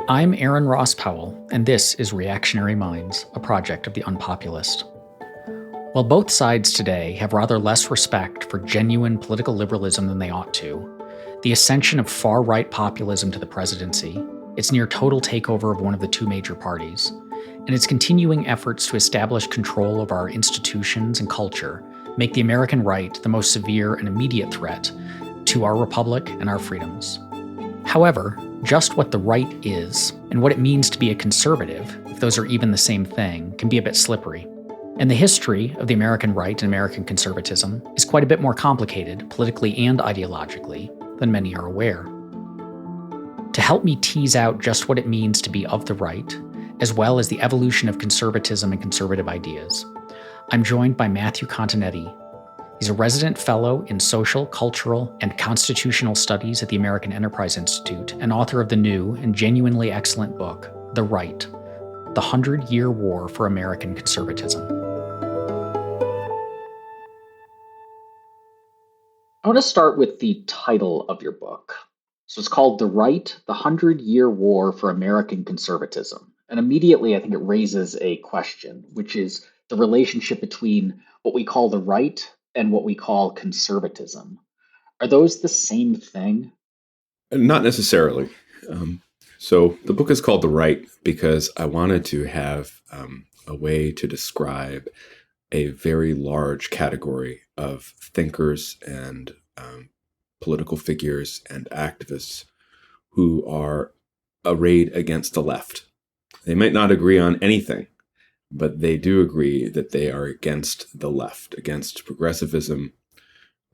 I'm Aaron Ross Powell, and this is Reactionary Minds, a project of the Unpopulist. While both sides today have rather less respect for genuine political liberalism than they ought to, the ascension of far-right populism to the presidency, its near total takeover of one of the two major parties, and its continuing efforts to establish control of our institutions and culture make the American right the most severe and immediate threat to our republic and our freedoms. However, just what the right is and what it means to be a conservative, if those are even the same thing, can be a bit slippery. And the history of the American right and American conservatism is quite a bit more complicated, politically and ideologically, than many are aware. To help me tease out just what it means to be of the right, as well as the evolution of conservatism and conservative ideas, I'm joined by Matthew Continetti. He's a resident fellow in social, cultural, and constitutional studies at the American Enterprise Institute and author of the new and genuinely excellent book, The Right, The 100-Year War for American Conservatism. I want to start with the title of your book. So it's called The Right, The 100-Year War for American Conservatism. And immediately I think it raises a question, which is the relationship between what we call the right and what we call conservatism. Are those the same thing? Not necessarily. So the book is called The Right because I wanted to have a way to describe a very large category of thinkers and political figures and activists who are arrayed against the left. They might not agree on anything, but they do agree that they are against the left, against progressivism,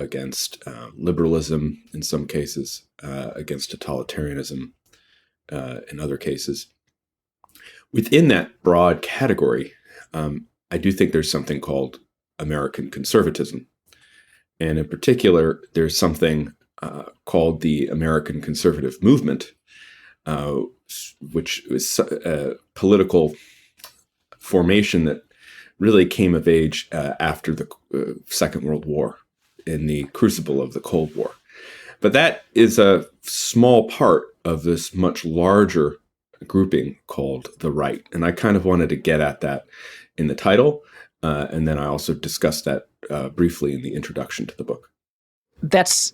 against liberalism in some cases, against totalitarianism in other cases. Within that broad category, I do think there's something called American conservatism. And in particular, there's something called the American conservative movement, which is a political formation that really came of age after the Second World War, in the crucible of the Cold War. But that is a small part of this much larger grouping called the right. And I kind of wanted to get at that in the title. And then I also discussed that briefly in the introduction to the book. That's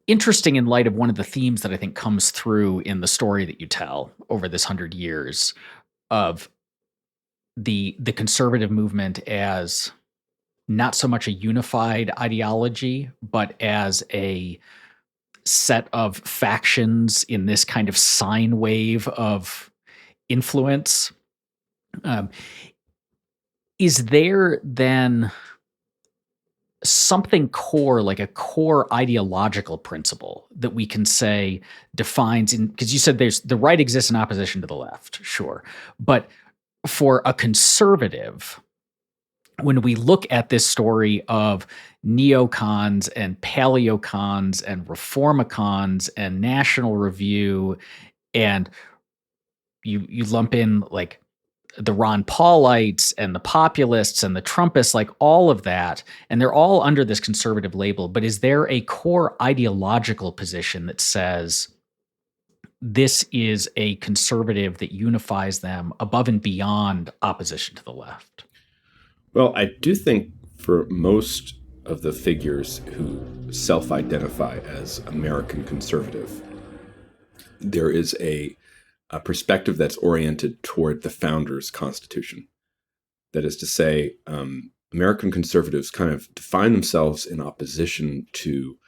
interesting in light of one of the themes that I think comes through in the story that you tell over this 100 years of the conservative movement as not so much a unified ideology, but as a set of factions in this kind of sine wave of influence. Is there then something core, like a core ideological principle that we can say defines, because you said the right exists in opposition to the left, sure. But for a conservative, when we look at this story of neocons and paleocons and reformicons and National Review, and you lump in like the Ron Paulites and the populists and the Trumpists, like all of that, and they're all under this conservative label. But is there a core ideological position that says this is a conservative that unifies them above and beyond opposition to the left? Well, I do think for most of the figures who self-identify as American conservative, there is a perspective that's oriented toward the founders' Constitution. That is to say, American conservatives kind of define themselves in opposition to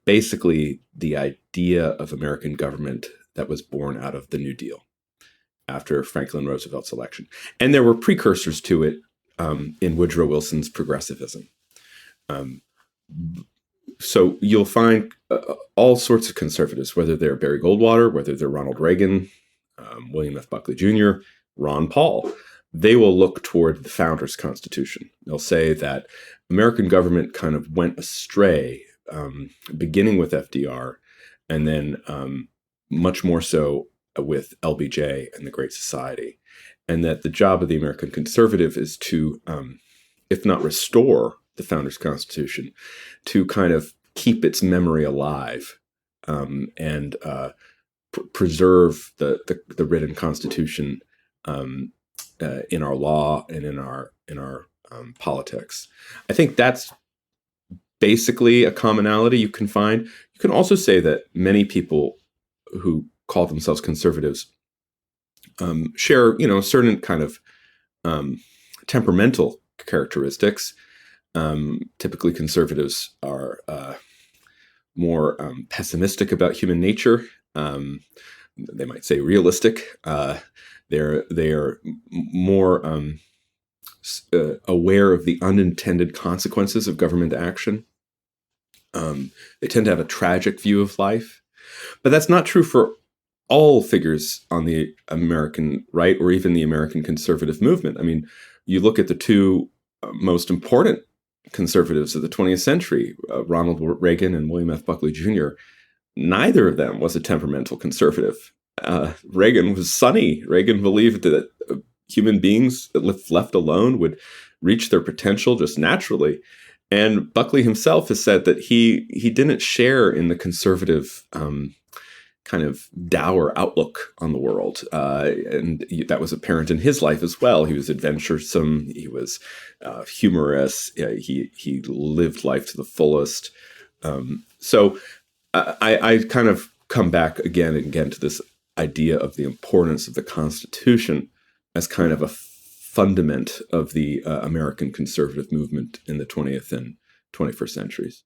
basically the idea of American government that was born out of the New Deal after Franklin Roosevelt's election. And there were precursors to it in Woodrow Wilson's progressivism. So you'll find all sorts of conservatives, whether they're Barry Goldwater, whether they're Ronald Reagan, William F. Buckley Jr., Ron Paul. They will look toward the founders' Constitution. They'll say that American government kind of went astray, beginning with FDR, and then much more so with LBJ and the Great Society. And that the job of the American conservative is to, if not restore the founders' Constitution, to kind of keep its memory alive and preserve the written Constitution in our law and in our politics. I think that's basically a commonality you can find. You can also say that many people who call themselves conservatives share, certain kind of temperamental characteristics. Typically, conservatives are more pessimistic about human nature. They might say realistic. They are more aware of the unintended consequences of government action. They tend to have a tragic view of life, but that's not true for all figures on the American right or even the American conservative movement. I mean, you look at the two most important conservatives of the 20th century, Ronald Reagan and William F. Buckley Jr., neither of them was a temperamental conservative. Reagan was sunny. Reagan believed that human beings, if left alone, would reach their potential just naturally. And Buckley himself has said that he didn't share in the conservative kind of dour outlook on the world. And that was apparent in his life as well. He was adventuresome. He was humorous. He lived life to the fullest. So I kind of come back again and again to this idea of the importance of the Constitution as kind of a fundament of the American conservative movement in the 20th and 21st centuries.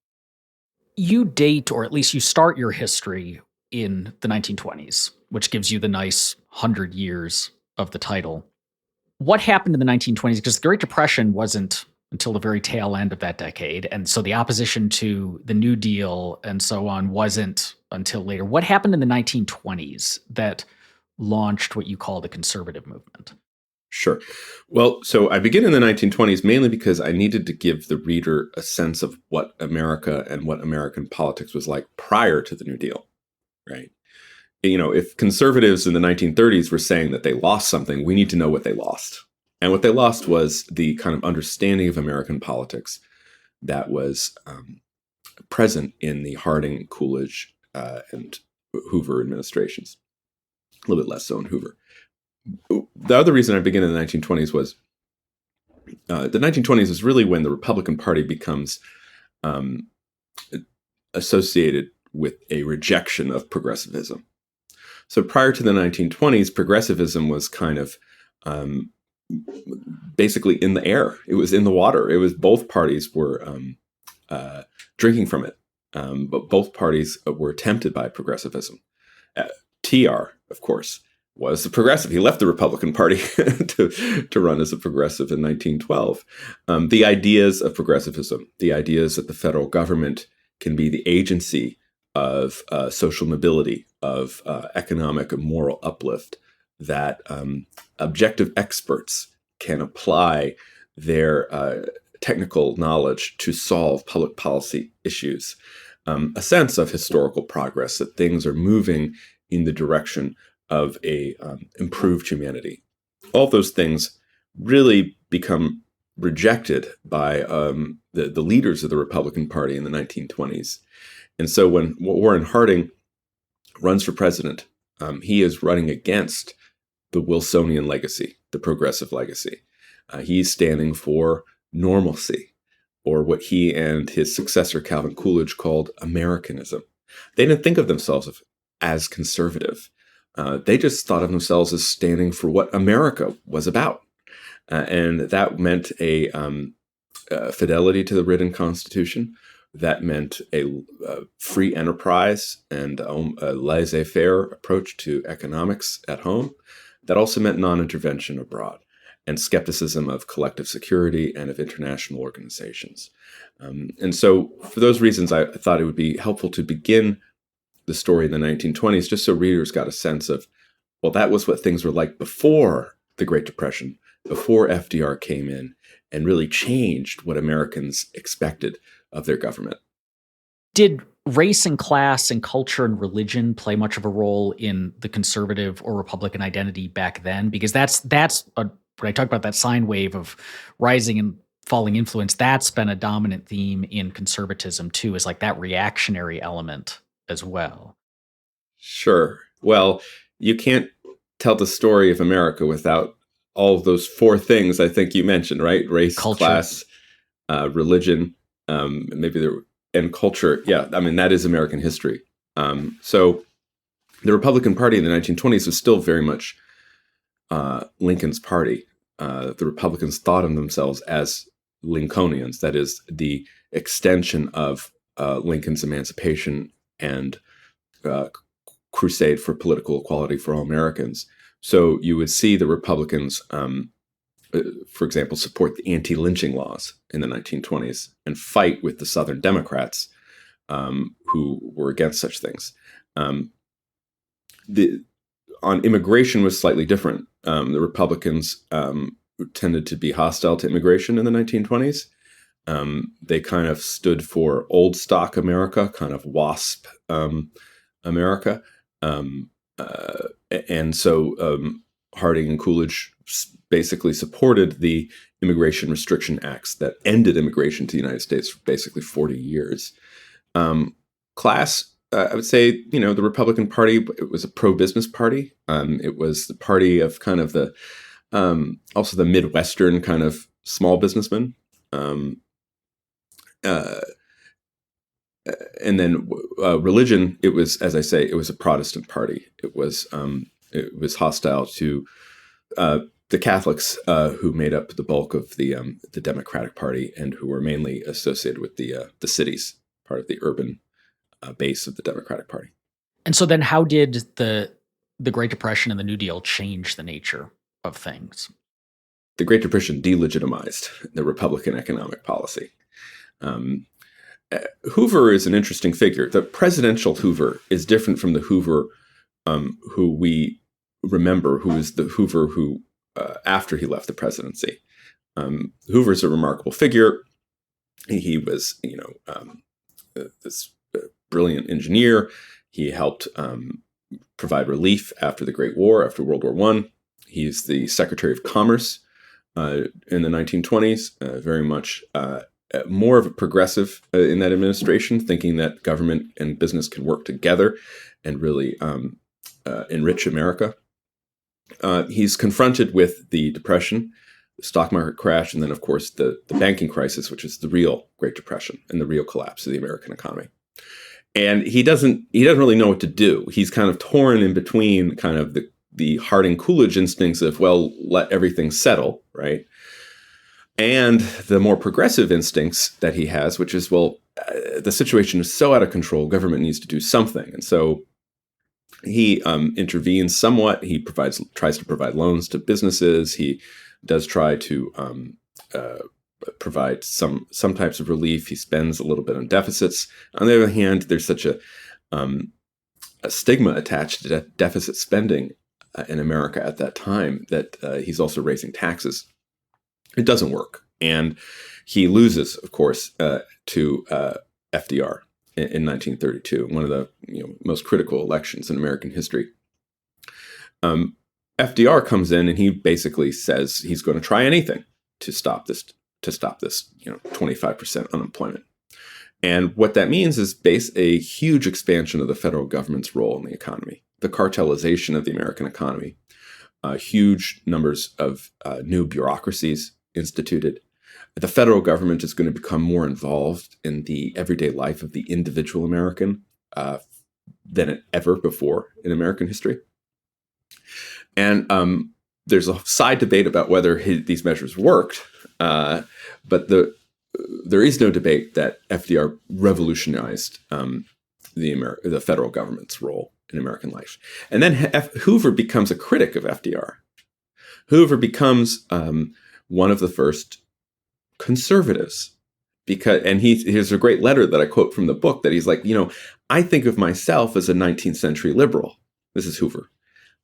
You date, or at least you start your history in the 1920s, which gives you the nice 100 years of the title. What happened in the 1920s? Because the Great Depression wasn't until the very tail end of that decade. And so the opposition to the New Deal and so on wasn't until later. What happened in the 1920s that launched what you call the conservative movement? Sure. Well, so I begin in the 1920s mainly because I needed to give the reader a sense of what America and what American politics was like prior to the New Deal, right? If conservatives in the 1930s were saying that they lost something, we need to know what they lost. And what they lost was the kind of understanding of American politics that was present in the Harding, Coolidge, and Hoover administrations. A little bit less so in Hoover. The other reason I begin in the 1920s was the 1920s is really when the Republican Party becomes associated with a rejection of progressivism. So prior to the 1920s, progressivism was kind of basically in the air. It was in the water. It was both parties were drinking from it, but both parties were tempted by progressivism. TR, of course, was the progressive. He left the Republican Party to run as a progressive in 1912. The ideas of progressivism, the ideas that the federal government can be the agency of social mobility, of economic and moral uplift, that objective experts can apply their technical knowledge to solve public policy issues, a sense of historical progress, that things are moving in the direction of a improved humanity. All of those things really become rejected by the leaders of the Republican Party in the 1920s. And so when Warren Harding runs for president, he is running against the Wilsonian legacy, the progressive legacy. He's standing for normalcy, or what he and his successor, Calvin Coolidge, called Americanism. They didn't think of themselves as conservative. They just thought of themselves as standing for what America was about. And that meant a fidelity to the written Constitution. That meant a free enterprise and a laissez-faire approach to economics at home. That also meant non-intervention abroad and skepticism of collective security and of international organizations. And so for those reasons, I thought it would be helpful to begin the story in the 1920s, just so readers got a sense of, well, that was what things were like before the Great Depression, before FDR came in and really changed what Americans expected of their government. Did race and class and culture and religion play much of a role in the conservative or Republican identity back then? Because when I talk about that sine wave of rising and falling influence, that's been a dominant theme in conservatism too, is like that reactionary element as well. Sure. Well, you can't tell the story of America without all of those four things I think you mentioned, right? Race, Culture. class, religion, maybe there, and culture. Yeah, I mean, that is American history. So the Republican Party in the 1920s was still very much Lincoln's party. The Republicans thought of themselves as Lincolnians, that is, the extension of Lincoln's emancipation and uh, crusade for political equality for all Americans. So you would see the Republicans, for example, support the anti-lynching laws in the 1920s and fight with the Southern Democrats who were against such things. On immigration was slightly different. The Republicans tended to be hostile to immigration in the 1920s. They kind of stood for old stock America, kind of WASP America. And so Harding and Coolidge basically supported the Immigration Restriction Acts that ended immigration to the United States for basically 40 years. Class, I would say, the Republican Party, it was a pro-business party. It was the party of kind of the, also the Midwestern kind of small businessmen. And then religion, it was, as I say, it was a Protestant party. It was hostile to the Catholics who made up the bulk of the Democratic Party and who were mainly associated with the cities, part of the urban base of the Democratic Party. And so then how did the Great Depression and the New Deal change the nature of things? The Great Depression delegitimized the Republican economic policy. Hoover is an interesting figure. The presidential Hoover is different from the Hoover who we remember, who is the Hoover who, after he left the presidency. Hoover is a remarkable figure. He was, this brilliant engineer. He helped provide relief after the Great War, after World War I. He's the Secretary of Commerce in the 1920s, very much more of a progressive in that administration, thinking that government and business can work together and really enrich America. He's confronted with the Depression, the stock market crash, and then, of course, the banking crisis, which is the real Great Depression and the real collapse of the American economy. And he doesn't really know what to do. He's kind of torn in between kind of the Harding-Coolidge instincts of, well, let everything settle, right? And the more progressive instincts that he has, which is, well, the situation is so out of control, government needs to do something. And so he intervenes somewhat. He tries to provide loans to businesses. He does try to provide some types of relief. He spends a little bit on deficits. On the other hand, there's such a stigma attached to deficit spending in America at that time that he's also raising taxes. It doesn't work. And he loses, of course, to FDR in 1932, one of the most critical elections in American history. FDR comes in and he basically says he's going to try anything to stop this 25% unemployment. And what that means is a huge expansion of the federal government's role in the economy, the cartelization of the American economy, huge numbers of new bureaucracies instituted. The federal government is going to become more involved in the everyday life of the individual American than ever before in American history. And there's a side debate about whether these measures worked, but there is no debate that FDR revolutionized the federal government's role in American life. And then Hoover becomes a critic of FDR. Hoover becomes one of the first conservatives, and here's a great letter that I quote from the book that he's like, I think of myself as a 19th century liberal. This is Hoover.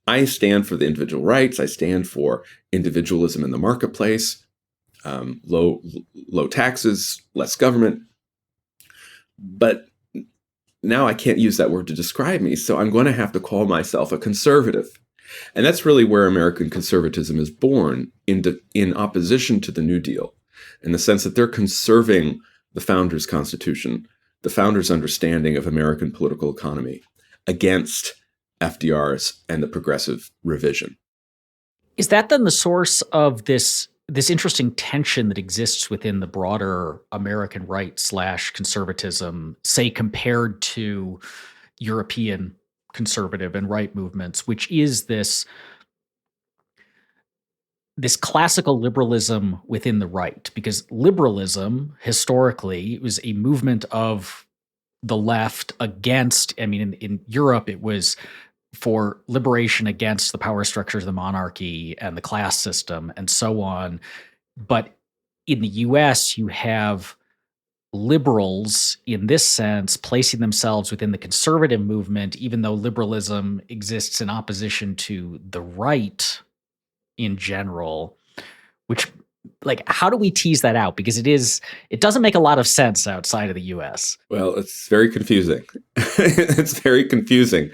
I stand for the individual rights. I stand for individualism in the marketplace, low taxes, less government. But now I can't use that word to describe me, so I'm going to have to call myself a conservative. And that's really where American conservatism is born, in opposition to the New Deal, in the sense that they're conserving the founders' Constitution, the founders' understanding of American political economy, against FDR's and the progressive revision. Is that then the source of this interesting tension that exists within the broader American right / conservatism, say compared to European conservative and right movements, which is this classical liberalism within the right? Because liberalism historically was a movement of the left against, I mean, in Europe, it was for liberation against the power structures of the monarchy and the class system and so on. But in the US, you have liberals in this sense placing themselves within the conservative movement, even though liberalism exists in opposition to the right in general, which, like, how do we tease that out? Because it doesn't make a lot of sense outside of the US. Well, it's very confusing. It's very confusing.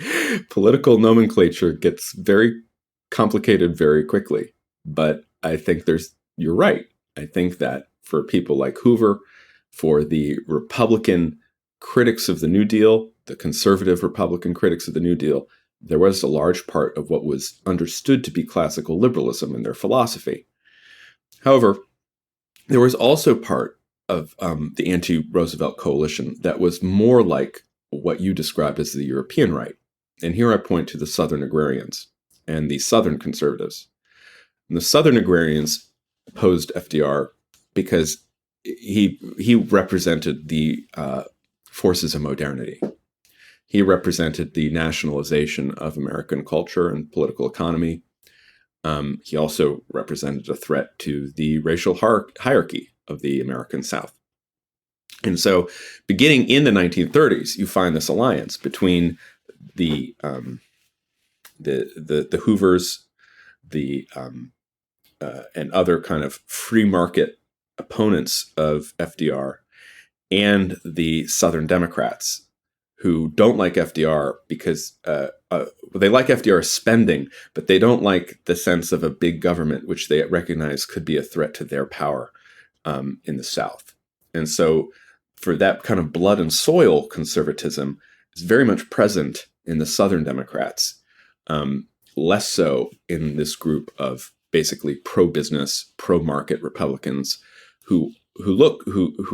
Political nomenclature gets very complicated very quickly. But I think you're right. I think that for people like Hoover, for the Republican critics of the New Deal, the conservative Republican critics of the New Deal, there was a large part of what was understood to be classical liberalism in their philosophy. However, there was also part of the anti-Roosevelt coalition that was more like what you described as the European right. And here I point to the Southern agrarians and the Southern conservatives. And the Southern agrarians opposed FDR because he represented the forces of modernity. He represented the nationalization of American culture and political economy. He also represented a threat to the racial hierarchy of the American South. And so beginning in the 1930s, you find this alliance between the Hoovers, and other kind of free market opponents of FDR, and the Southern Democrats, who don't like FDR because they like FDR's spending, but they don't like the sense of a big government, which they recognize could be a threat to their power in the South. And so for that kind of blood and soil conservatism is very much present in the Southern Democrats, less so in this group of basically pro-business, pro-market Republicans who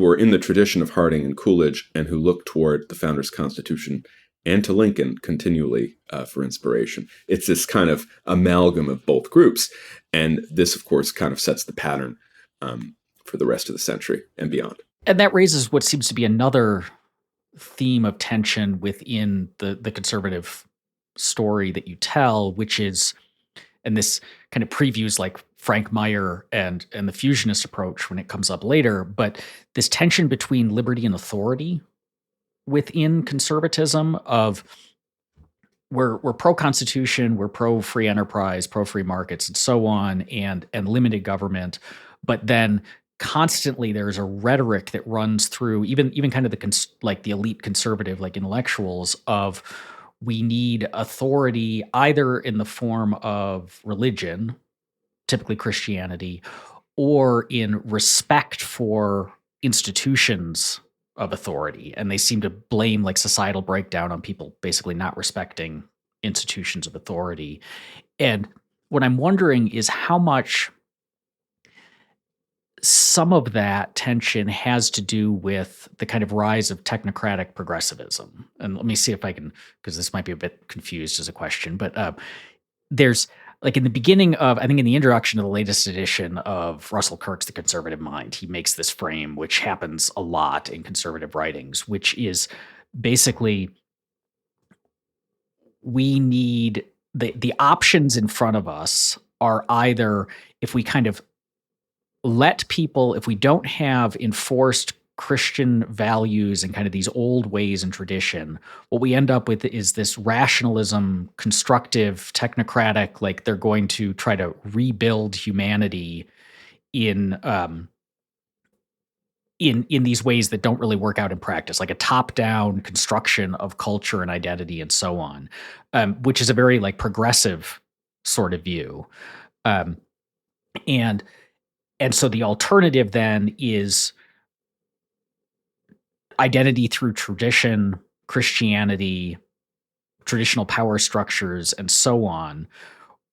are in the tradition of Harding and Coolidge and who look toward the Founders' Constitution and to Lincoln continually for inspiration. It's this kind of amalgam of both groups. And this, of course, kind of sets the pattern for the rest of the century and beyond. And that raises what seems to be another theme of tension within the conservative story that you tell, which is, and this kind of previews like Frank Meyer and the fusionist approach when it comes up later, but this tension between liberty and authority within conservatism of we're pro-constitution, we're pro-free enterprise, pro-free markets, and so on, and limited government, but then constantly there's a rhetoric that runs through even kind of the elite conservative, like intellectuals, of we need authority either in the form of religion, typically Christianity, or in respect for institutions of authority. And they seem to blame like societal breakdown on people basically not respecting institutions of authority. And what I'm wondering is how much some of that tension has to do with the kind of rise of technocratic progressivism. And let me see if I can, because this might be a bit confused as a question, but there's like in the beginning of, I think in the introduction to the latest edition of Russell Kirk's The Conservative Mind, he makes this frame, which happens a lot in conservative writings, which is basically we need the options in front of us are either if we kind of let people, if we don't have enforced Christian values and kind of these old ways and tradition, what we end up with is this rationalism, constructive, technocratic, like they're going to try to rebuild humanity in these ways that don't really work out in practice, like a top-down construction of culture and identity and so on, which is a very like progressive sort of view. And so the alternative then is identity through tradition, Christianity, traditional power structures and so on.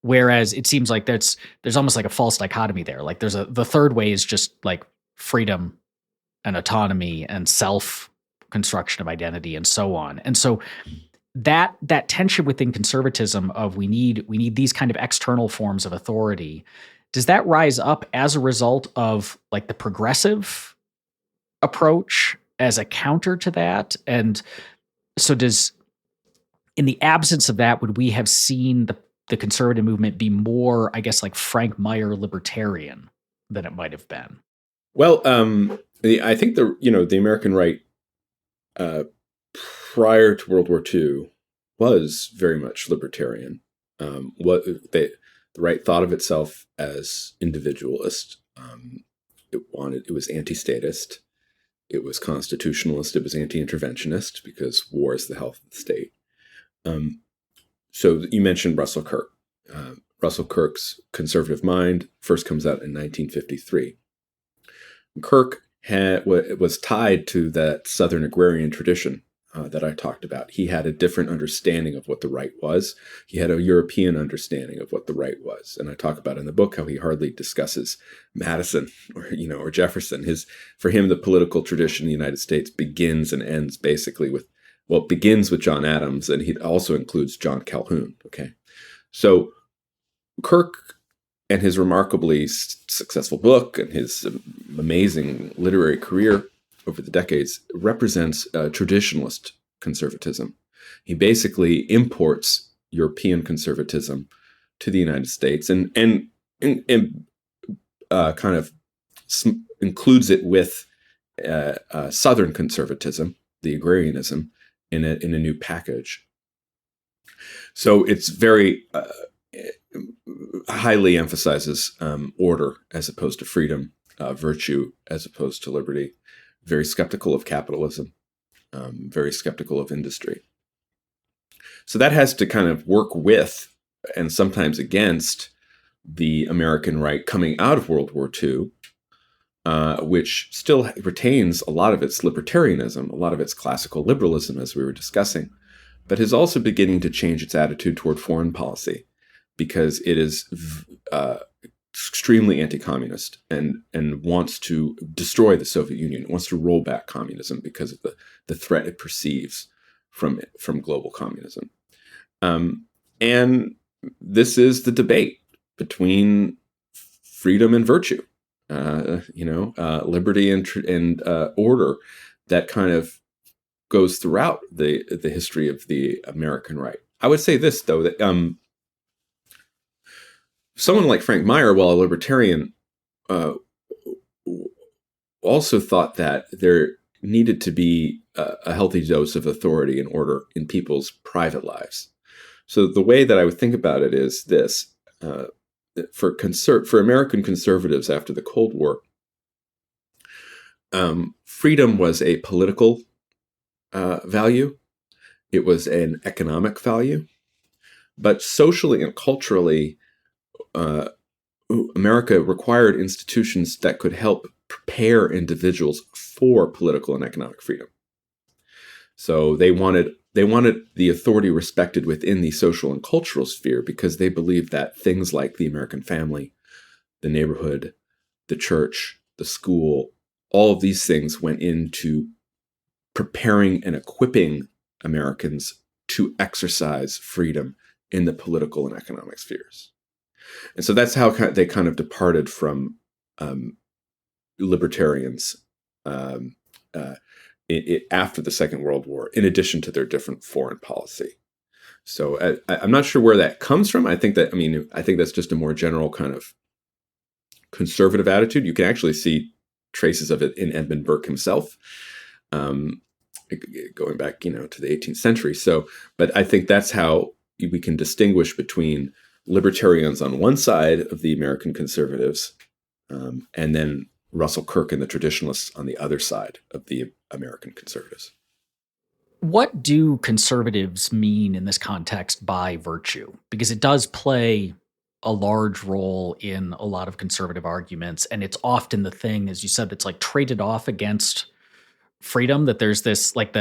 Whereas it seems like there's almost like a false dichotomy there. Like the third way is just like freedom and autonomy and self construction of identity and so on. And so that tension within conservatism of we need these kind of external forms of authority, does that rise up as a result of like the progressive approach as a counter to that? And so in the absence of that, would we have seen the conservative movement be more, I guess, like Frank Meyer libertarian than it might have been? Well, I think the American right prior to World War II was very much libertarian. The right thought of itself as individualist. It was anti-statist. It was constitutionalist. It was anti-interventionist because war is the health of the state. So you mentioned Russell Kirk. Russell Kirk's Conservative Mind first comes out in 1953. Kirk was tied to that Southern agrarian tradition that I talked about. He had a different understanding of what the right was. He had a European understanding of what the right was. And I talk about in the book how he hardly discusses Madison or Jefferson. For him, the political tradition in the United States begins and ends basically it begins with John Adams, and he also includes John Calhoun. Okay. So Kirk and his remarkably successful book and his amazing literary career over the decades represents traditionalist conservatism. He basically imports European conservatism to the United States and kind of includes it with Southern conservatism, the agrarianism, in a new package. So it's very highly emphasizes order as opposed to freedom, virtue as opposed to liberty. Very skeptical of capitalism, very skeptical of industry. So that has to kind of work with and sometimes against the American right coming out of World War II, which still retains a lot of its libertarianism, a lot of its classical liberalism, as we were discussing, but is also beginning to change its attitude toward foreign policy because it is extremely anti-communist and wants to destroy the Soviet Union. It wants to roll back communism because of the threat it perceives from global communism. And this is the debate between freedom and virtue, liberty and order that kind of goes throughout the history of the American right. I would say this, though, that someone like Frank Meyer, while a libertarian, also thought that there needed to be a healthy dose of authority and order in people's private lives. So the way that I would think about it is this: for American conservatives after the Cold War, freedom was a political value. It was an economic value, but socially and culturally, America required institutions that could help prepare individuals for political and economic freedom. So they wanted the authority respected within the social and cultural sphere because they believed that things like the American family, the neighborhood, the church, the school, all of these things went into preparing and equipping Americans to exercise freedom in the political and economic spheres. And so that's how they kind of departed from libertarians after the Second World War, in addition to their different foreign policy. So I'm not sure where that comes from. I think that's just a more general kind of conservative attitude. You can actually see traces of it in Edmund Burke himself, going back, to the 18th century. So, but I think that's how we can distinguish between libertarians on one side of the American conservatives, and then Russell Kirk and the traditionalists on the other side of the American conservatives. What do conservatives mean in this context by virtue? Because it does play a large role in a lot of conservative arguments, and it's often the thing, as you said, that's like traded off against freedom, that there's this like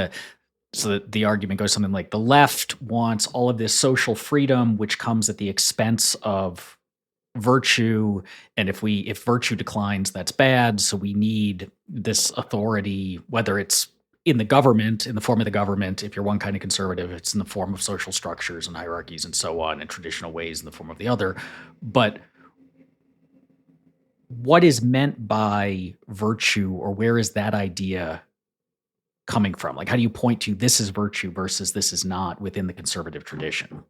So the argument goes something like the left wants all of this social freedom, which comes at the expense of virtue, and if virtue declines, that's bad. So we need this authority, whether it's in the government, in the form of the government. If you're one kind of conservative, it's in the form of social structures and hierarchies and so on, and traditional ways in the form of the other. But what is meant by virtue, or where is that idea coming from? Like, how do you point to this is virtue versus this is not within the conservative tradition?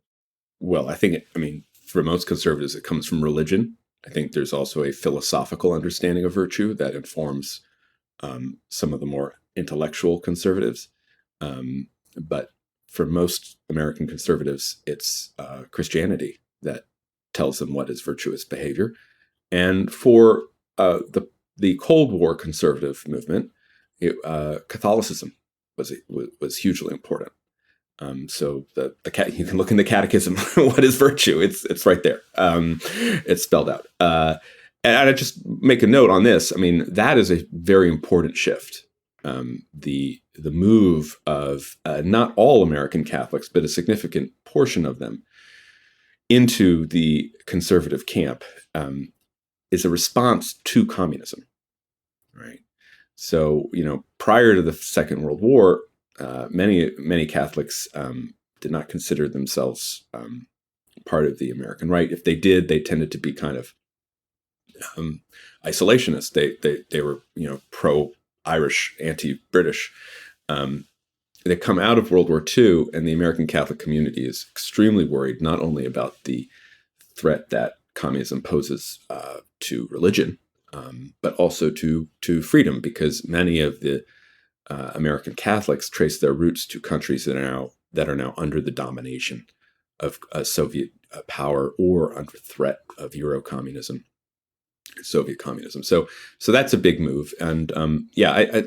Well, I mean, for most conservatives, it comes from religion. I think there's also a philosophical understanding of virtue that informs some of the more intellectual conservatives. But for most American conservatives, it's Christianity that tells them what is virtuous behavior. And for the Cold War conservative movement, Catholicism was hugely important. So you can look in the catechism. What is virtue? It's right there. It's spelled out. And I just make a note on this. I mean, that is a very important shift. The move of not all American Catholics, but a significant portion of them into the conservative camp is a response to communism, right? So, prior to the Second World War, many Catholics did not consider themselves part of the American right. If they did, they tended to be kind of isolationist. They were pro-Irish, anti-British. They come out of World War II, and the American Catholic community is extremely worried not only about the threat that communism poses to religion, but also to freedom, because many of the American Catholics trace their roots to countries that are now under the domination of Soviet power or under threat of Euro communism, Soviet communism. So that's a big move. And I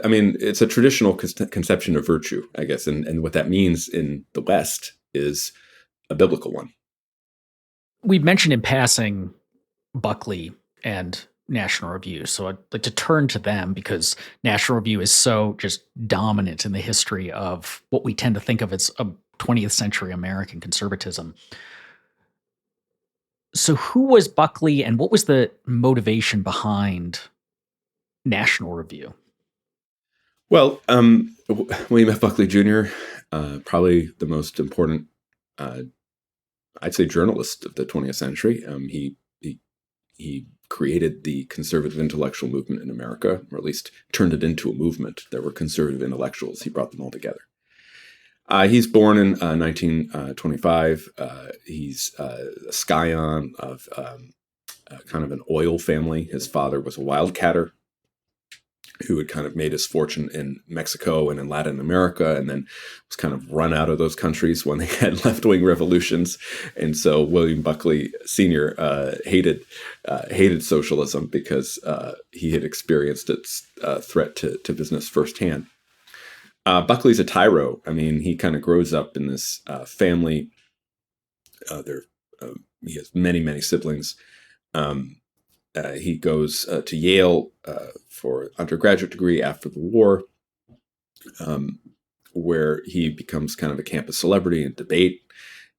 mean, it's a traditional conception of virtue, I guess. And what that means in the West is a biblical one. We've mentioned in passing Buckley and National Review. So I'd like to turn to them because National Review is so just dominant in the history of what we tend to think of as a 20th century American conservatism. So who was Buckley, and what was the motivation behind National Review? Well, William F. Buckley Jr., probably the most important, I'd say, journalist of the 20th century. He created the conservative intellectual movement in America, or at least turned it into a movement. There were conservative intellectuals. He brought them all together. He's born in 1925. He's a scion of kind of an oil family. His father was a wildcatter who had kind of made his fortune in Mexico and in Latin America, and then was kind of run out of those countries when they had left-wing revolutions. And so William Buckley Sr. hated socialism because he had experienced its threat to business firsthand. Buckley's a tyro. I mean, he kind of grows up in this family. He has many, many siblings. He goes to Yale for an undergraduate degree after the war, where he becomes kind of a campus celebrity in debate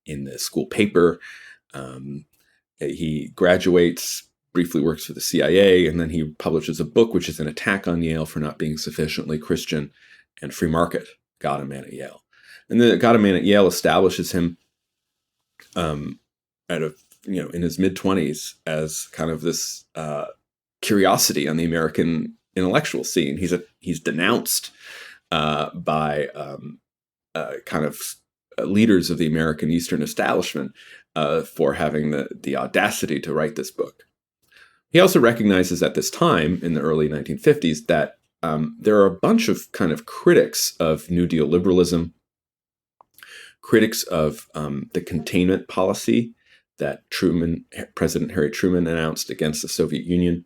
in the school paper. He graduates, briefly works for the CIA, and then he publishes a book which is an attack on Yale for not being sufficiently Christian and free market. God and Man at Yale. And then God and Man at Yale establishes him in his mid-20s as kind of this curiosity on the American intellectual scene. He's denounced by kind of leaders of the American Eastern establishment for having the audacity to write this book. He also recognizes at this time, in the early 1950s, that there are a bunch of kind of critics of New Deal liberalism, critics of the containment policy that President Harry Truman announced against the Soviet Union,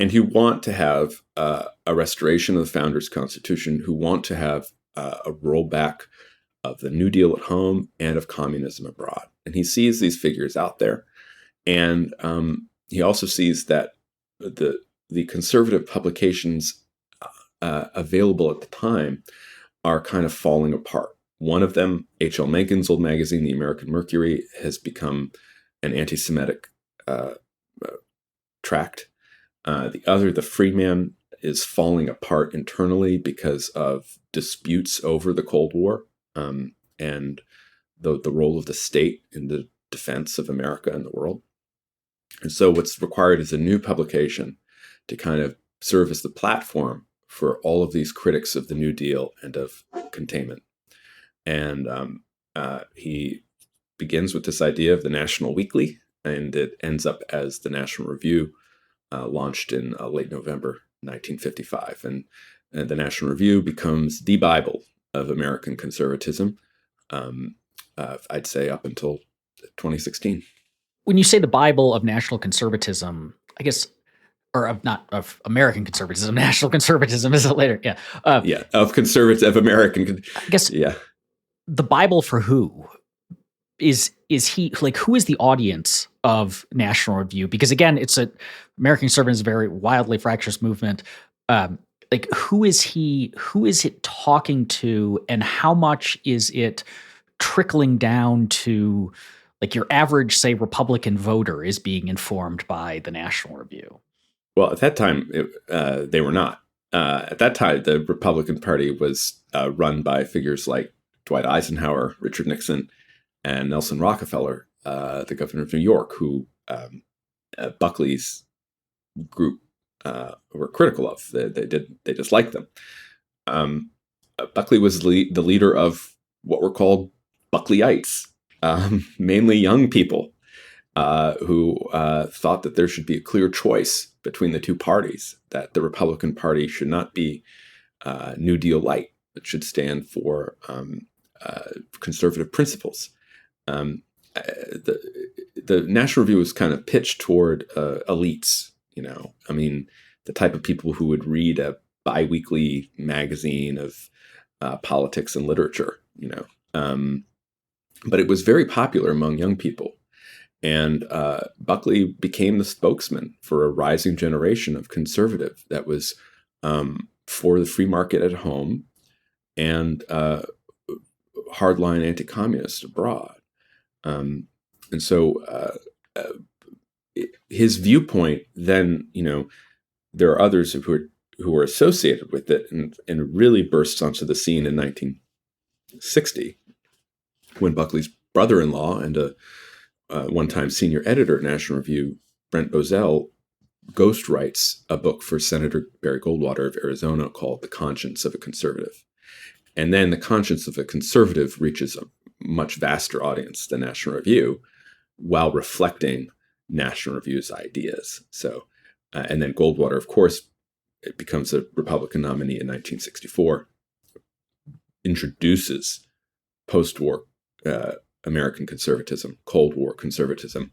and who want to have a restoration of the Founders' Constitution, who want to have a rollback of the New Deal at home and of communism abroad. And he sees these figures out there, and he also sees that the conservative publications available at the time are kind of falling apart. One of them, H.L. Mencken's old magazine, the American Mercury, has become an anti-Semitic tract. The other, the Freeman, is falling apart internally because of disputes over the Cold War and the role of the state in the defense of America and the world. And so what's required is a new publication to kind of serve as the platform for all of these critics of the New Deal and of containment. And he begins with this idea of the National Weekly, and it ends up as the National Review, launched in late November 1955. And the National Review becomes the Bible of American conservatism, I'd say up until 2016. When you say the Bible of national conservatism, I guess, or of American conservatism, national conservatism is it later? Yeah. Of American. I guess. Yeah. The Bible for who? Is he, like, who is the audience of National Review? Because again, American conservatism is a very wildly fractious movement. Like, who is it talking to, and how much is it trickling down to, like, your average, say, Republican voter is being informed by the National Review? Well, at that time, they were not. At that time, the Republican Party was run by figures like Dwight Eisenhower, Richard Nixon, and Nelson Rockefeller, the governor of New York, who Buckley's group were critical of. They disliked them. Buckley was the leader of what were called Buckleyites, mainly young people who thought that there should be a clear choice between the two parties, that the Republican Party should not be New Deal light. It should stand for conservative principles. The National Review was kind of pitched toward elites, I mean, the type of people who would read a biweekly magazine of politics and literature, but it was very popular among young people. And Buckley became the spokesman for a rising generation of conservative that was for the free market at home and hardline anti-communist abroad. And so his viewpoint then, there are others who were associated with it, and it really bursts onto the scene in 1960 when Buckley's brother-in-law and a one-time senior editor at National Review, Brent Bozell, ghostwrites a book for Senator Barry Goldwater of Arizona called The Conscience of a Conservative. And then The Conscience of a Conservative reaches a much vaster audience than National Review while reflecting National Review's ideas. So, and then Goldwater, of course, it becomes a Republican nominee in 1964, introduces post-war American conservatism, Cold War conservatism,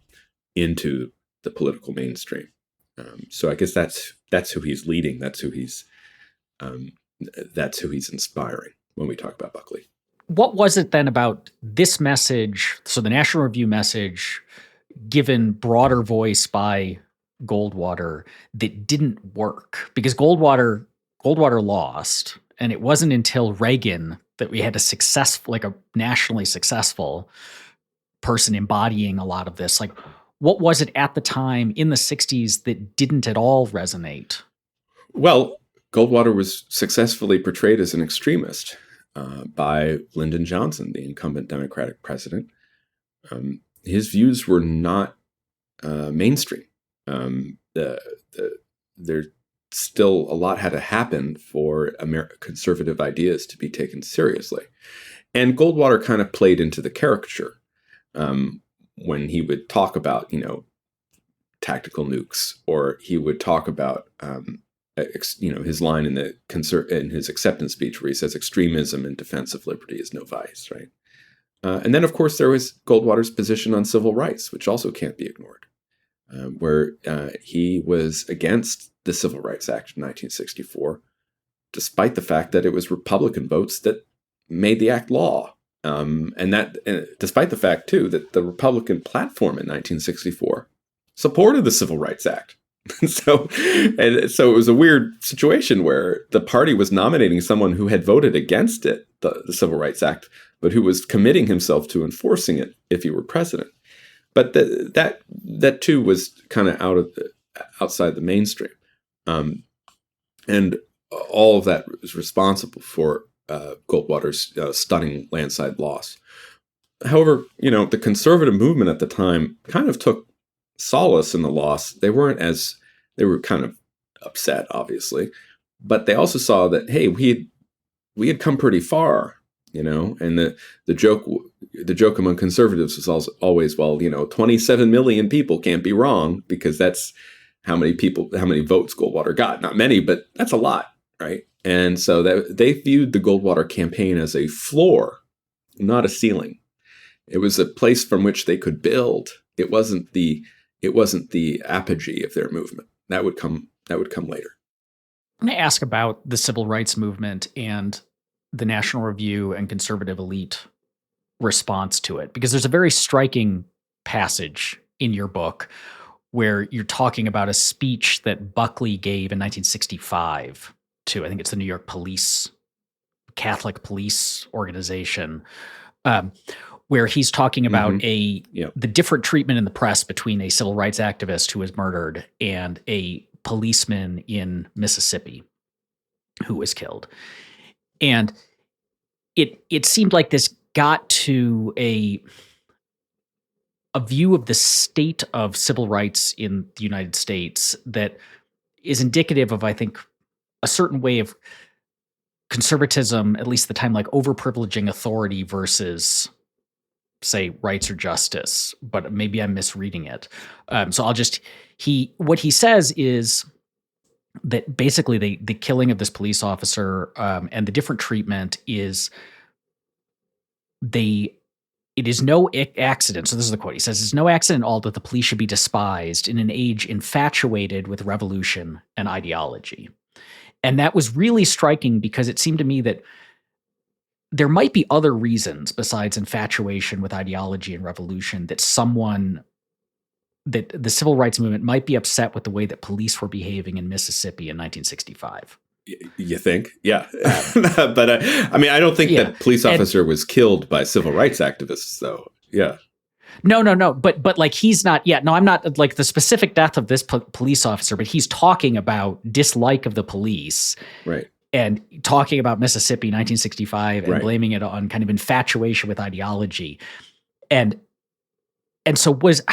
into the political mainstream. So I guess that's who he's leading. That's who he's inspiring when we talk about Buckley. What was it then about this message, so the National Review message, given broader voice by Goldwater, that didn't work? Because Goldwater lost, and it wasn't until Reagan that we had a nationally successful person embodying a lot of this. Like, what was it at the time in the 60s that didn't at all resonate? Well, Goldwater was successfully portrayed as an extremist by Lyndon Johnson, the incumbent Democratic president. His views were not mainstream. There still a lot had to happen for conservative ideas to be taken seriously. And Goldwater kind of played into the caricature when he would talk about, tactical nukes, or he would talk about, his line in his acceptance speech where he says extremism in defense of liberty is no vice, right? And then, of course, there was Goldwater's position on civil rights, which also can't be ignored, where he was against the Civil Rights Act of 1964, despite the fact that it was Republican votes that made the act law. And despite the fact, too, that the Republican platform in 1964 supported the Civil Rights Act. so, and so it was a weird situation where the party was nominating someone who had voted against it, the Civil Rights Act, but who was committing himself to enforcing it if he were president. But that too was kind of outside the mainstream, and all of that was responsible for Goldwater's stunning landslide loss. However, the conservative movement at the time kind of took solace in the loss. They were kind of upset, obviously, but they also saw that, hey, we had come pretty far, and the joke among conservatives was always, well, 27 million people can't be wrong, because that's how many votes Goldwater got. Not many, but that's a lot, right? And so that they viewed the Goldwater campaign as a floor, not a ceiling. It was a place from which they could build. It wasn't the apogee of their movement. That would come later. I'm going to ask about the civil rights movement and the National Review and conservative elite response to it, because there's a very striking passage in your book where you're talking about a speech that Buckley gave in 1965 to, I think it's the New York Catholic Police Organization, where he's talking about the different treatment in the press between a civil rights activist who was murdered and a policeman in Mississippi who was killed. And it seemed like this got to a view of the state of civil rights in the United States that is indicative of, I think, a certain way of conservatism, at least at the time, like overprivileging authority versus, say, rights or justice. But maybe I'm misreading it. So what he says is that basically the killing of this police officer and the different treatment is it is no accident. So this is the quote. He says, "It's no accident at all that the police should be despised in an age infatuated with revolution and ideology." And that was really striking, because it seemed to me that there might be other reasons besides infatuation with ideology and revolution that the civil rights movement might be upset with the way that police were behaving in Mississippi in 1965. You think? Yeah. But I don't think that police officer was killed by civil rights activists, though. Yeah. No. But like, he's not. Yeah. No, I'm not like the specific death of this police officer, but he's talking about dislike of the police. Right. And talking about Mississippi 1965 and right. blaming it on kind of infatuation with ideology. And so was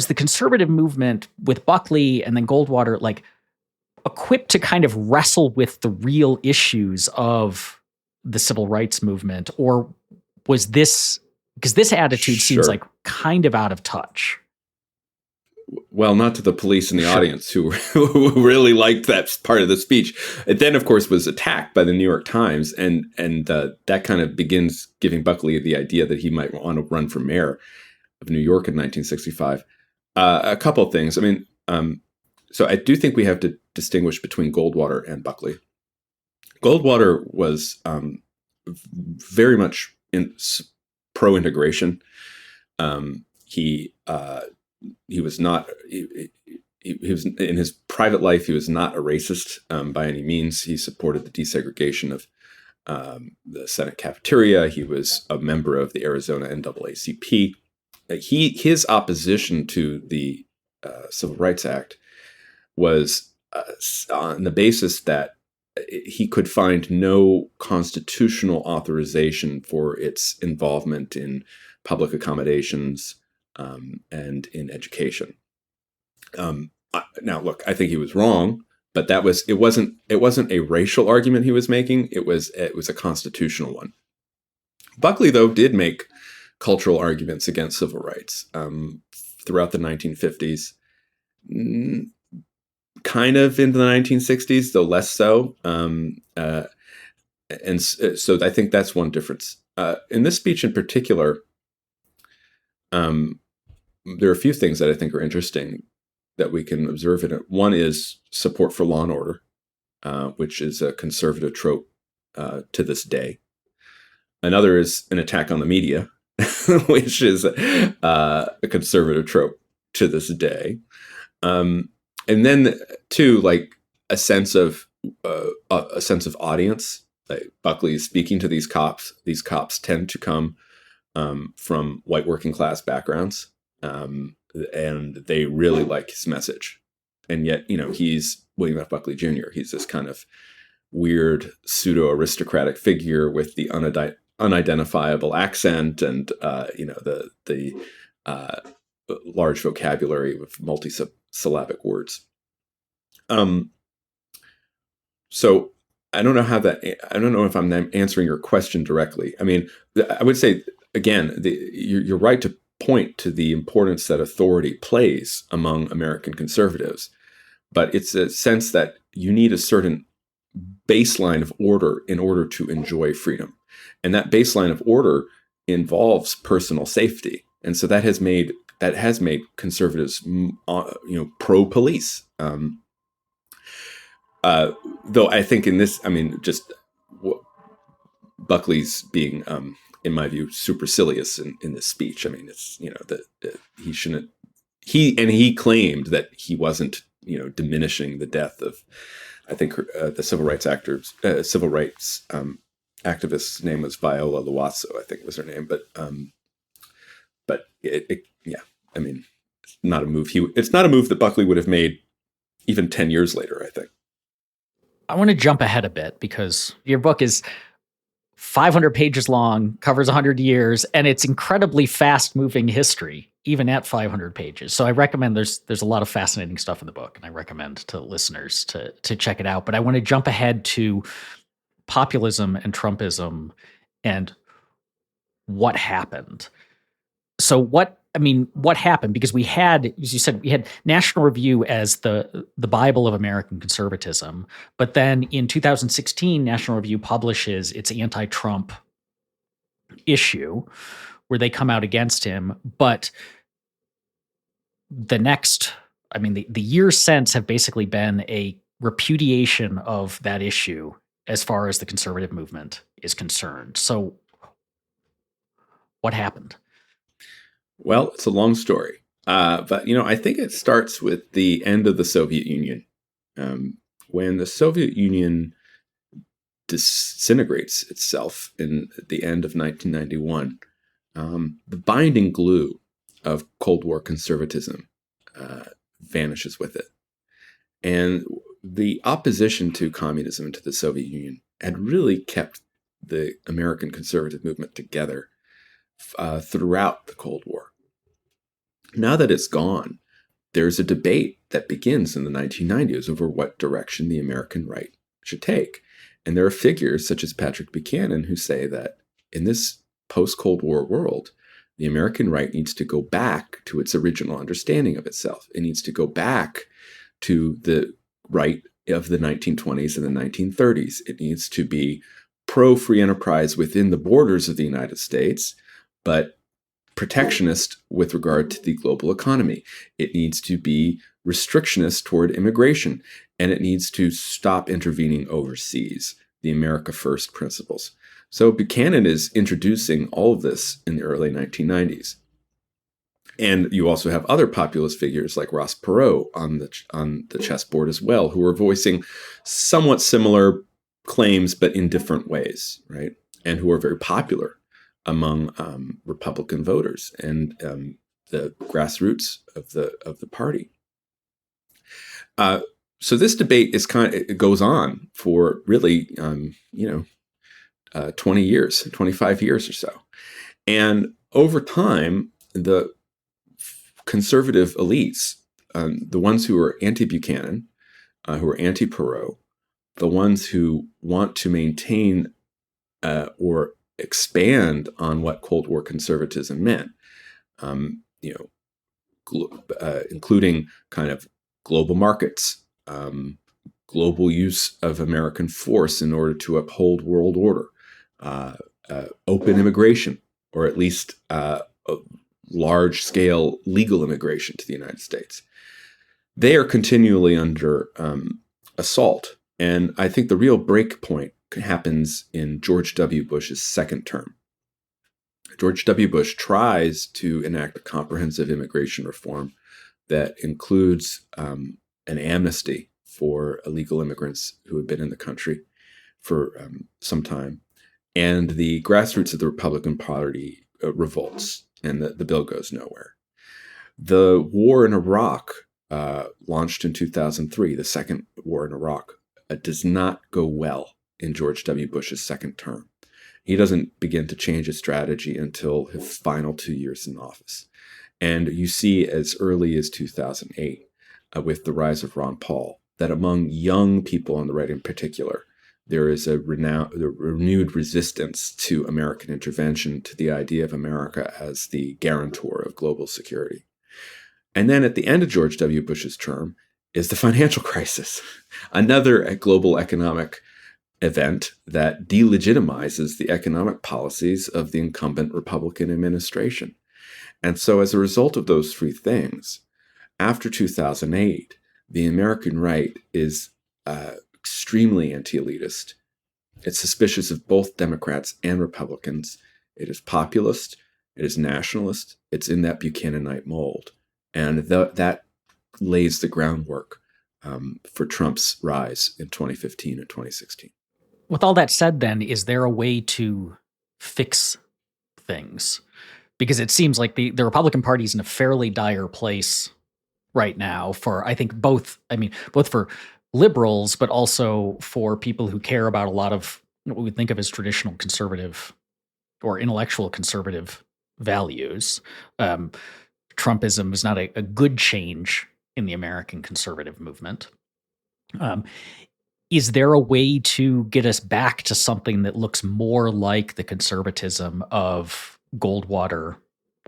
the conservative movement with Buckley and then Goldwater like equipped to kind of wrestle with the real issues of the civil rights movement, or was this, because this attitude seems like kind of out of touch? Well, not to the police in the audience who really liked that part of the speech. It then, of course, was attacked by the New York Times, and that kind of begins giving Buckley the idea that he might want to run for mayor of New York in 1965. A couple of things. So I do think we have to distinguish between Goldwater and Buckley. Goldwater was very much pro-integration. He was not. He was, in his private life, he was not a racist by any means. He supported the desegregation of the Senate cafeteria. He was a member of the Arizona NAACP. His opposition to the Civil Rights Act was on the basis that he could find no constitutional authorization for its involvement in public accommodations and in education. Now, look, I think he was wrong, but it wasn't a racial argument he was making. It was a constitutional one. Buckley, though, did make cultural arguments against civil rights throughout the 1950s, kind of into the 1960s, though less so. And so I think that's one difference. In this speech in particular, there are a few things that I think are interesting that we can observe in it. One is support for law and order, which is a conservative trope to this day. Another is an attack on the media, which is a conservative trope. to this day. And then too, like a sense of audience. Like Buckley is speaking to these cops. These cops tend to come from white working class backgrounds, and they really like his message. And yet, he's William F. Buckley Jr. He's this kind of weird pseudo aristocratic figure with the unidentifiable accent and the large vocabulary with multi-syllabic words. So I don't know if I'm answering your question directly. I mean, I would say again, you're right to point to the importance that authority plays among American conservatives, but it's a sense that you need a certain baseline of order in order to enjoy freedom. And that baseline of order involves personal safety. And so that has made conservatives, pro-police. Though I think in this, Buckley's being, in my view, supercilious in this speech. I mean, it's, he shouldn't, he claimed that he wasn't, diminishing the death of, I think the civil rights activist's name was Viola Loasso, I think was her name. But it's not a move. It's not a move that Buckley would have made even 10 years later, I think. I want to jump ahead a bit because your book is 500 pages long, covers 100 years, and it's incredibly fast-moving history, even at 500 pages. So I recommend there's a lot of fascinating stuff in the book, and I recommend to listeners to check it out. But I want to jump ahead to populism and Trumpism and what happened. So what happened? Because we had, as you said, we had National Review as the Bible of American conservatism. But then in 2016, National Review publishes its anti-Trump issue where they come out against him. But the years since have basically been a repudiation of that issue as far as the conservative movement is concerned. So what happened? Well, it's a long story, but I think it starts with the end of the Soviet Union. When the Soviet Union disintegrates itself in the end of 1991, the binding glue of Cold War conservatism vanishes with it. And the opposition to communism and to the Soviet Union had really kept the American conservative movement together throughout the Cold War. Now that it's gone, there's a debate that begins in the 1990s over what direction the American right should take. And there are figures such as Patrick Buchanan who say that in this post-Cold War world, the American right needs to go back to its original understanding of itself. It needs to go back to the right of the 1920s and the 1930s. It needs to be pro-free enterprise within the borders of the United States, but protectionist with regard to the global economy. It needs to be restrictionist toward immigration, and it needs to stop intervening overseas, the America First principles. So Buchanan is introducing all of this in the early 1990s. And you also have other populist figures like Ross Perot on the chessboard as well, who are voicing somewhat similar claims, but in different ways, right? And who are very popular among Republican voters and the grassroots of the party. So this debate it goes on for really 20 years, 25 years or so, and over time the conservative elites, the ones who are anti-Buchanan, who are anti-Perot, the ones who want to maintain or expand on what Cold War conservatism meant, including kind of global markets, global use of American force in order to uphold world order, open immigration, or at least large-scale legal immigration to the United States. They are continually under assault. And I think the real break point happens in George W. Bush's second term. George W. Bush tries to enact a comprehensive immigration reform that includes an amnesty for illegal immigrants who have been in the country for some time. And the grassroots of the Republican Party revolts, and the bill goes nowhere. The war in Iraq, launched in 2003, the second war in Iraq, does not go well in George W. Bush's second term. He doesn't begin to change his strategy until his final 2 years in office. And you see as early as 2008, with the rise of Ron Paul, that among young people on the right in particular, there is a renewed resistance to American intervention, to the idea of America as the guarantor of global security. And then at the end of George W. Bush's term is the financial crisis, another global economic event that delegitimizes the economic policies of the incumbent Republican administration. And so as a result of those three things, after 2008, the American right is extremely anti-elitist. It's suspicious of both Democrats and Republicans. It is populist. It is nationalist. It's in that Buchananite mold. And that lays the groundwork for Trump's rise in 2015 and 2016. With all that said, then, is there a way to fix things? Because it seems like the Republican Party is in a fairly dire place right now for, I think, both for liberals, but also for people who care about a lot of what we would think of as traditional conservative or intellectual conservative values. Trumpism is not a good change in the American conservative movement. Is there a way to get us back to something that looks more like the conservatism of Goldwater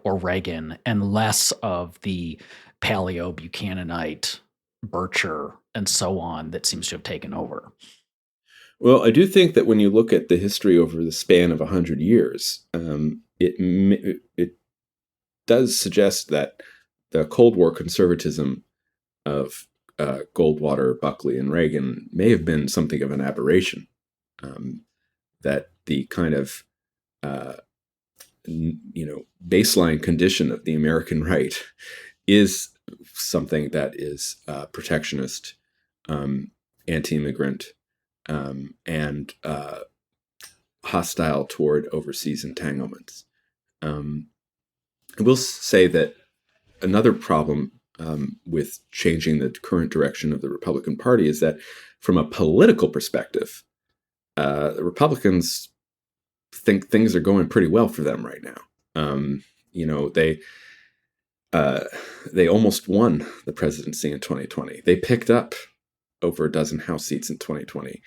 or Reagan and less of the paleo Buchananite, Bircher, and so on that seems to have taken over? Well, I do think that when you look at the history over the span of 100 years, it does suggest that the Cold War conservatism of Goldwater, Buckley, and Reagan may have been something of an aberration. That the kind of baseline condition of the American right is something that is protectionist, anti-immigrant, and hostile toward overseas entanglements. I will say that another problem with changing the current direction of the Republican Party is that from a political perspective, the Republicans think things are going pretty well for them right now. They almost won the presidency in 2020. They picked up over a dozen House seats in 2020.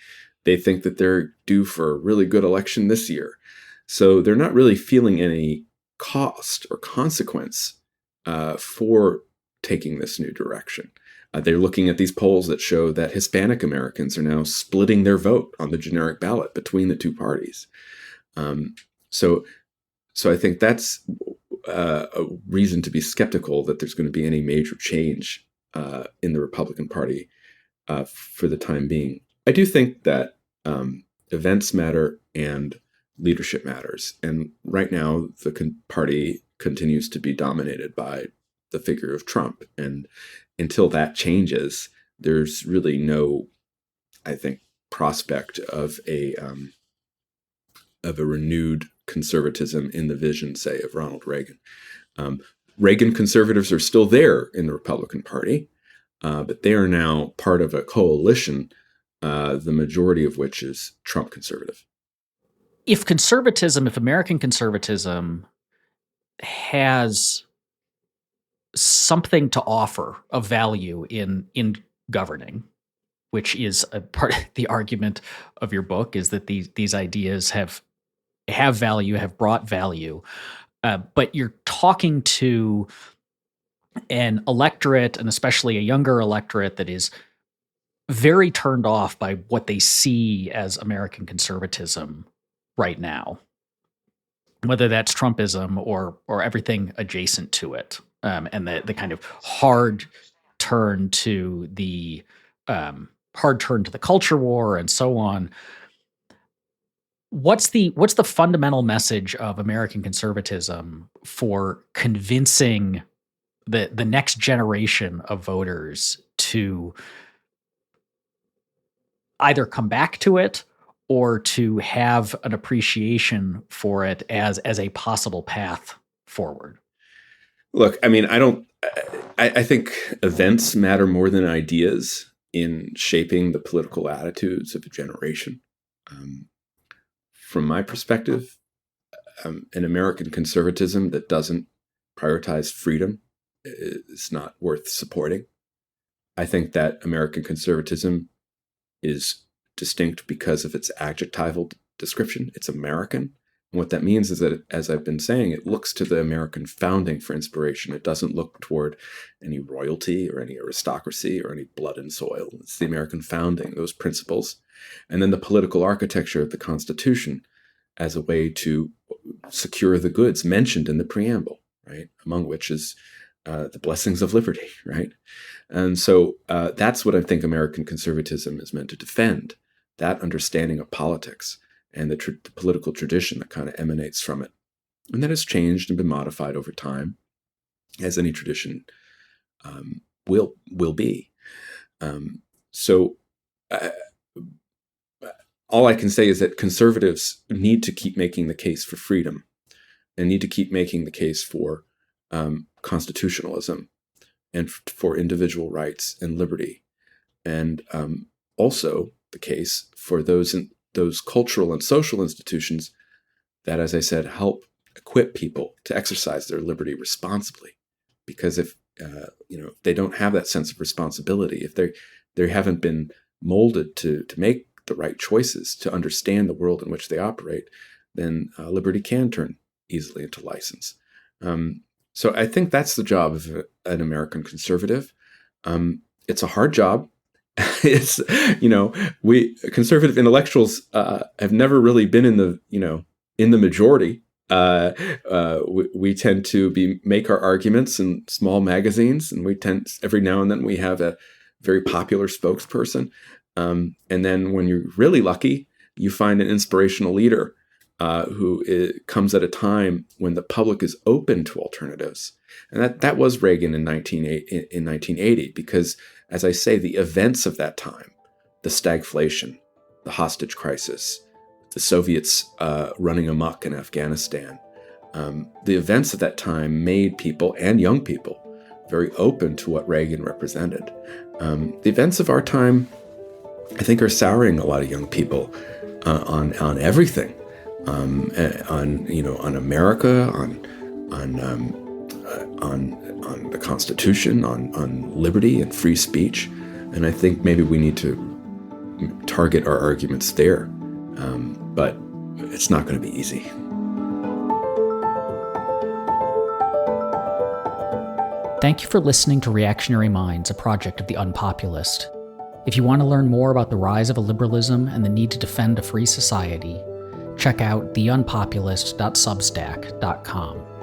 They think that they're due for a really good election this year. So they're not really feeling any cost or consequence for taking this new direction. They're looking at these polls that show that Hispanic Americans are now splitting their vote on the generic ballot between the two parties. So I think that's a reason to be skeptical that there's going to be any major change in the Republican Party for the time being. I do think that events matter and leadership matters. And right now, the party continues to be dominated by the figure of Trump. And until that changes, there's really no, I think, prospect of a renewed conservatism in the vision, say, of Ronald Reagan. Reagan conservatives are still there in the Republican Party, but they are now part of a coalition, the majority of which is Trump conservative. If American conservatism has something to offer of value in governing, which is a part of the argument of your book, is that these ideas have value, have brought value, but you're talking to an electorate, and especially a younger electorate, that is very turned off by what they see as American conservatism right now, whether that's Trumpism or everything adjacent to it, and the kind of hard turn to the culture war and so on. what's the fundamental message of American conservatism for convincing the next generation of voters to either come back to it or to have an appreciation for it as a possible path forward? Look, I mean, I think events matter more than ideas in shaping the political attitudes of a generation. From my perspective, an American conservatism that doesn't prioritize freedom is not worth supporting. I think that American conservatism is distinct because of its adjectival description. It's American. And what that means is that, as I've been saying, it looks to the American founding for inspiration. It doesn't look toward any royalty or any aristocracy or any blood and soil. It's the American founding, those principles. And then the political architecture of the Constitution as a way to secure the goods mentioned in the preamble, right? Among which is the blessings of liberty, right? And so that's what I think American conservatism is meant to defend, that understanding of politics and the political tradition that kind of emanates from it. And that has changed and been modified over time, as any tradition will be. So all I can say is that conservatives need to keep making the case for freedom and need to keep making the case for constitutionalism and for individual rights and liberty. And also the case for those cultural and social institutions that, as I said, help equip people to exercise their liberty responsibly. Because if they don't have that sense of responsibility, if they haven't been molded to make the right choices, to understand the world in which they operate, then liberty can turn easily into license. So I think that's the job of an American conservative. It's a hard job. It's, we conservative intellectuals have never really been in the majority. We tend to make our arguments in small magazines, and every now and then we have a very popular spokesperson. And then when you're really lucky, you find an inspirational leader who comes at a time when the public is open to alternatives. And that was Reagan in 1980, because, as I say, the events of that time, the stagflation, the hostage crisis, the Soviets running amok in Afghanistan, the events of that time made people, and young people, very open to what Reagan represented. The events of our time, I think, are souring a lot of young people on everything, on America, on the Constitution, on liberty and free speech. And I think maybe we need to target our arguments there, but it's not going to be easy. Thank you for listening to Reactionary Minds, a project of the Unpopulist. If you want to learn more about the rise of a liberalism and the need to defend a free society, check out theunpopulist.substack.com.